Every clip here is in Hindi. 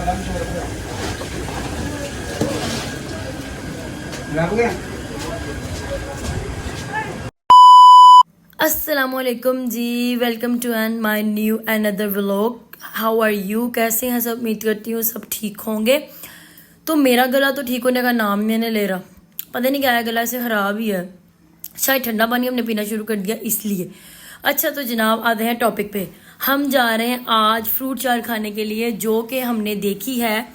अस्सलामुअलैकुम ji, welcome to and my new another vlog. How are you, कैसे हैं सब? उम्मीद करती हूँ सब ठीक होंगे। तो मेरा गला तो ठीक होने का नाम ही नहीं ले रहा, पता नहीं क्या है, गला से ख़राब ही है। शायद ठंडा पानी हमने पीना शुरू कर दिया इसलिए। अच्छा तो जनाब आते हैं टॉपिक पे। हम जा रहे हैं आज फ्रूट चाट खाने के लिए, जो कि हमने देखी है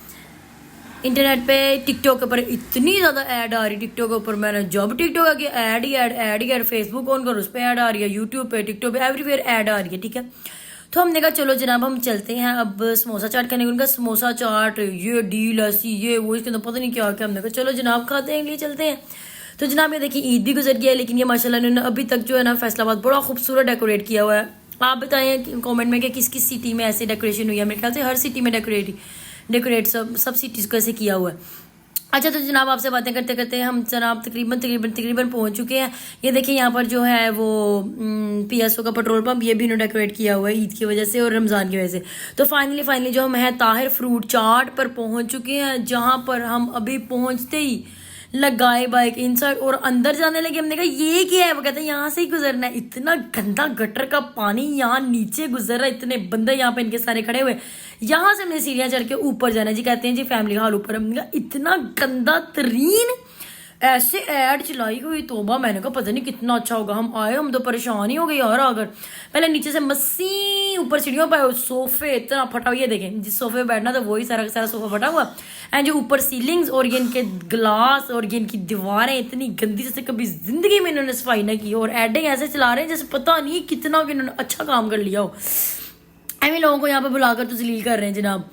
इंटरनेट पे। टिकटॉक के ऊपर इतनी ज़्यादा ऐड आ रही टिकटॉक के ऊपर, मैंने जब टिकटॉक आके add he add Facebook on करो उस पर ऐड आ रही है, यूट्यूब पे, टिकटॉक पे, एवरीवेयर ऐड आ रही है। ठीक है, तो हमने कहा चलो जनाब हम चलते हैं अब समोसा चाट खाने को। उनका समोसा चाट, ये डील ऐसी ये वो, इसके अंदर पता नहीं क्या क्या। हमने कहा चलो जनाब खाते हैं, लिए चलते हैं। तो जनाब ये देखिए ईद भी गुजर गया है, लेकिन ये माशाल्लाह इन्होंने अभी तक जो है ना फैसलाबाद बड़ा खूबसूरत डेकोरेट किया हुआ है। आप बताएं कमेंट में कि किस किस सिटी में ऐसे डेकोरेशन हुई है। मेरे ख्याल से हर सिटी में डेकोरेट सब सिटीज़ को ऐसे किया हुआ है। अच्छा तो जनाब आपसे बातें करते करते हम जनाब तकरीबन पहुंच चुके हैं। ये देखिए यहाँ पर जो है वो PSO का पेट्रोल पंप, ये भी इन्होंने डेकोरेट किया हुआ है ईद की वजह से और रमज़ान की वजह से। तो फाइनली जो हम है ताहिर फ्रूट चाट पर पहुंच चुके हैं, जहाँ पर हम अभी पहुंचते ही लगाए बाइक इनसाइड और अंदर जाने लगे। हमने कहा ये क्या है, वो कहते हैं यहाँ से ही गुजरना है। इतना गंदा गटर का पानी यहाँ नीचे गुजर रहा है, इतने बंदे यहाँ पे इनके सारे खड़े हुए। यहाँ से हमने सीढ़ियाँ चढ़ के ऊपर जाना है जी। कहते हैं जी फैमिली हॉल ऊपर। हमने कहा इतना गंदा तरीन ऐसे ऐड चलाई हुई, तोबा। मैंने कहा पता नहीं कितना अच्छा होगा। हम आए, हम तो परेशान ही हो गए यार। अगर पहले नीचे से मस्सी ऊपर सीढ़ियों पर सोफे इतना फटा हुआ, ये देखें जिस सोफे पे बैठना था वही सारा सारा सोफा फटा हुआ। एंड जो ऊपर सीलिंग्स और ये इनके ग्लास और ये इनकी दीवारें इतनी गंदी जैसे कभी जिंदगी में इन्होंने सफाई ना की। और एडिंग ऐसे चला रहे हैं जैसे पता नहीं कितना कि इन्होंने अच्छा काम कर लिया हो। ऐसे लोगों को यहाँ पे बुलाकर तो जलील कर रहे हैं जनाब।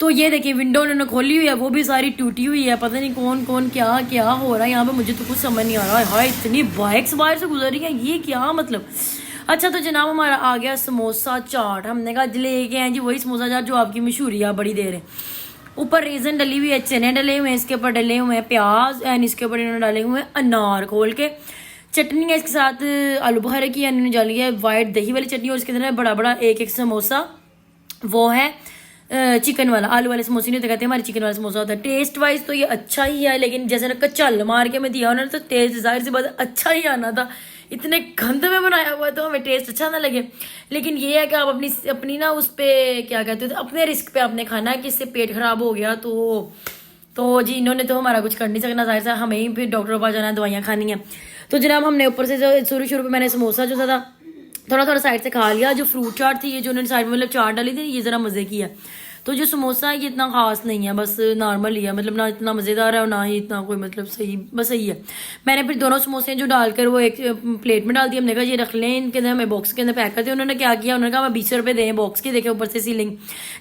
तो ये देखिए विंडो उन्होंने खोली हुई है, वो भी सारी टूटी हुई है। पता नहीं कौन कौन क्या क्या हो रहा है यहाँ पे, मुझे तो कुछ समझ नहीं आ रहा है। हाय इतनी बाइक्स बाहर से गुजर रही है, ये क्या मतलब। अच्छा तो जनाब हमारा आ गया समोसा चाट। हमने कहा लेके आए जी वही समोसा चाट जो आपकी मशहूरी है बड़ी देर है। ऊपर रेजन डली हुई है, चने डले हुए हैं, इसके ऊपर डले हुए हैं प्याज, एंड इसके ऊपर इन्होंने डाले हुए हैं अनार खोल के। चटनी है इसके साथ आलू बुखारे की, इन्होंने डाली है वाइट दही वाली चटनी। और इसके अंदर बड़ा बड़ा एक समोसा, वो है चिकन वाला। आलू वाले समोसे नहीं होते, कहते हैं हमारे चिकन वाला समोसा होता है। टेस्ट वाइज तो ये अच्छा ही है, लेकिन जैसे ना कच्चा मार के मैं दिया उन्होंने, तो टेस्ट जाहिर सी बात अच्छा ही आना था। इतने गंद में बनाया हुआ है तो हमें टेस्ट अच्छा ना लगे। लेकिन ये है कि आप अपनी ना उस पर क्या कहते हो, अपने रिस्क पे आपने खाना है कि इससे पेट खराब हो गया तो जी इन्होंने तो हमारा कुछ कर नहीं सकना, जाहिर सा हमें ही फिर डॉक्टर के पास जाना है, दवाइयाँ खानी है। तो जनाब हमने ऊपर से जो शुरू में मैंने समोसा जो था थोड़ा साइड से खा लिया। जो फ्रूट चाट थी, ये जो उन्होंने साइड में मतलब चाट डाली थी, ये ज़रा मज़े की है। तो जो समोसा है ये इतना खास नहीं है, बस नॉर्मल ही है, मतलब ना इतना मज़ेदार है और ना ही इतना कोई मतलब सही, बस सही है। मैंने फिर दोनों समोसे जो डालकर वो एक प्लेट में डाल दिया। हमने कहा ये रख लें, इनके अंदर हमें बॉक्स के अंदर पैक करते हैं। उन्होंने क्या किया, उन्होंने कहा मैं 20 रुपये दें बॉक्स के। देखे ऊपर से सीलिंग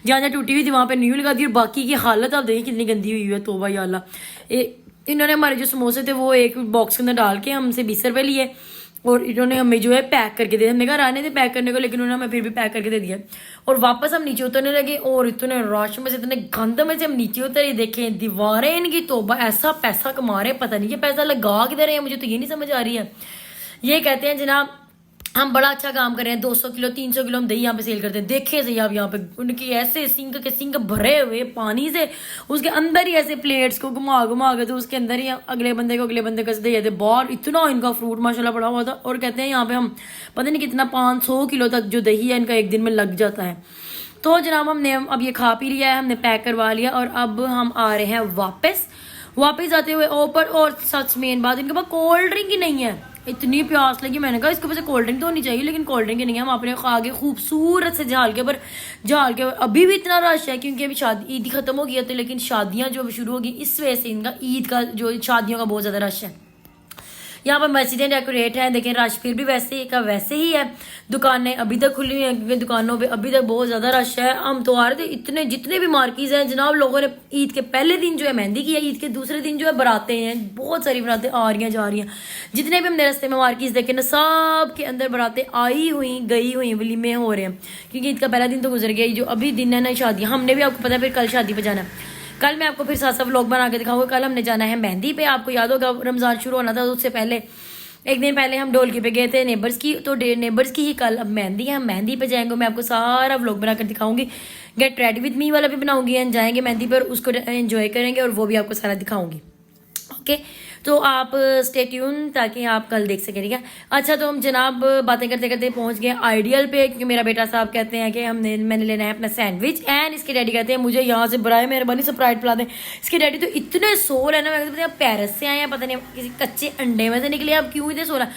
जहाँ टूटी हुई थी वहाँ पर न्यू लगा दी, और बाकी की हालत आप देखें कितनी गंदी हुई है। तोबा या अल्लाह। इन्होंने हमारे जो समोसे थे वो एक बॉक्स के अंदर डाल के हमसे 20 रुपये लिए, और इन्होंने हमें जो है पैक करके दिया। हमने कहा रहने थे पैक करने को, लेकिन उन्होंने हमें फिर भी पैक करके दे दिया। और वापस हम नीचे उतरने लगे, और इतने रश में से इतने गंद में से हम नीचे उतरे। देखें दीवारें इनकी, तोबा ऐसा पैसा कमा रहे, पता नहीं ये पैसा लगा किधर है, मुझे तो ये नहीं समझ आ रही है। ये कहते हैं जनाब हम बड़ा अच्छा काम कर रहे हैं, 200 किलो 300 किलो हम दही यहाँ पे सेल करते हैं। देखे सही आप यहाँ पे उनकी ऐसे सिंक के सिंक भरे हुए पानी से, उसके अंदर ही ऐसे प्लेट्स को घुमा के तो उसके अंदर ही अगले बंदे को दे देते बाहर। इतना इनका फ्रूट माशाल्लाह पड़ा हुआ था। और कहते हैं यहाँ पे हम पता नहीं कितना 500 किलो तक जो दही है इनका एक दिन में लग जाता है। तो जनाब हमने अब ये खा पी लिया है, हमने पैक करवा लिया, और अब हम आ रहे हैं वापस आते हुए ऊपर। और सच मेन बात, इनके पास कोल्ड ड्रिंक ही नहीं है। इतनी प्यास लगी, मैंने कहा इसके पास कोल्ड ड्रिंक तो होनी चाहिए, लेकिन कोल्ड ड्रिंक ही नहीं है। हम अपने आगे खूबसूरत से झाल के अभी भी इतना रश है, क्योंकि अभी शादी ईद खत्म हो गई है, तो लेकिन शादियां जो शुरू होगी इस वजह से इनका ईद का जो शादियों का बहुत ज़्यादा रश है। यहाँ पर मस्जिदें डेकोरेट हैं, देखें रश फिर भी वैसे ही है। दुकानें अभी तक खुली हुई हैं, क्योंकि दुकानों पे अभी तक बहुत ज़्यादा रश है। हम तो आ रहे थे, इतने जितने भी मार्केट्स हैं जनाब, लोगों ने ईद के पहले दिन जो है मेहंदी की है, ईद के दूसरे दिन जो है बरातें हैं, बहुत सारी बरातें आ रही हैं जा रही हैं। जितने भी हमने रास्ते में मार्केट्स देखे ना, सब के अंदर बरातें आई हुई गई हुई, वलीमे हो रहे हैं, क्योंकि ईद का पहला दिन तो गुजर गया। जो अभी दिन है ना शादी, हमने भी आपको पता है फिर कल शादी पर जाना है। कल मैं आपको फिर साथ व्लॉग बना के दिखाऊंगा। कल हमने जाना है मेहंदी पे, आपको याद होगा रमज़ान शुरू होना था, उससे पहले एक दिन पहले हम ढोलकी पे गए थे नेबर्स की, तो नेबर्स की ही कल अब मेहंदी है, हम मेहंदी पे जाएंगे। मैं आपको सारा व्लॉग बनाकर दिखाऊंगी, गेट रेडी विद मी वाला भी बनाऊंगी एंड जाएंगे मेहंदी पर, उसको एंजॉय करेंगे और वो भी आपको सारा दिखाऊंगी। ओके, तो आप स्टे ट्यून ताकि आप कल देख सकें, ठीक है। अच्छा, तो हम जनाब बातें करते करते पहुंच गए आइडियल पे, क्योंकि मेरा बेटा साहब कहते हैं कि मैंने लेना है अपना सैंडविच, एंड इसके डैडी कहते हैं मुझे यहाँ से बराए मेहरबानी स्प्राइट पिला दें। इसके डैडी तो इतने सोल है ना, मैं कहते पेरिस से आए हैं, पता नहीं किसी कच्चे अंडे में से निकले, आप क्यों इतने सोल है।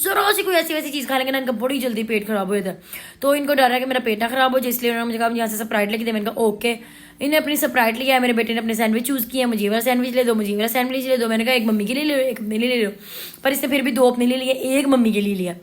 जरा सी कोई ऐसी वैसी चीज़ खा लेंगे ना, इनका बड़ी जल्दी पेट खराब हो जाता है। तो इनको डर है कि मेरा पेट ना खराब हो जाए, इसलिए उन्होंने मुझे कहा यहाँ से स्प्राइट लेके दे। मैंने कहा ओके। इन्हें अपनी स्प्राइट लिया है, मेरे बेटे ने अपने सैंडविच चूज़ किया, मुझे वाला सैंडविच ले दो, मुझे वाला सैंडविच ले दो। मैंने कहा एक मम्मी के लिए ले लो, एक अपने लिए ले लो, पर इसने फिर भी दो अपने लिए लिए, एक मम्मी के लिए लिया।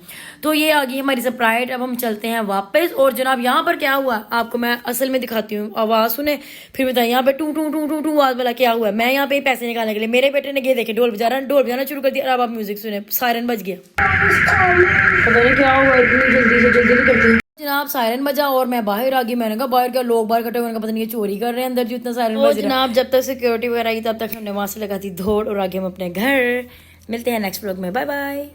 तो ये आ गई हमारी स्प्राइट। अब हम चलते हैं वापस। और जनाब यहाँ पर क्या हुआ आपको मैं असल में दिखाती हूँ, आवाज़ सुने फिर बताइए। यहाँ पे to to to to to आवाज़ वाला क्या हुआ। मैं यहाँ पे पैसे निकालने के लिए, मेरे बेटे ने ये देखे ढोल बजाना शुरू कर दिया। अब आप म्यूजिक सुने, सायरन बज गया, पता नहीं क्या हुआ, इतनी जल्दी नहीं करती जनाब। सायरन बजा और मैं बाहर आ गई। मैंने कहा बाहर क्या लोग बाहर इकट्ठे हुए, पता नहीं ये चोरी कर रहे हैं अंदर जो इतना सायरन बज रहा है। जनाब जब तक सिक्योरिटी वगैरह आई तब तक हमने वहां से लगाती दौड़ और आगे हम अपने घर। मिलते हैं नेक्स्ट व्लॉग में, बाय बाय।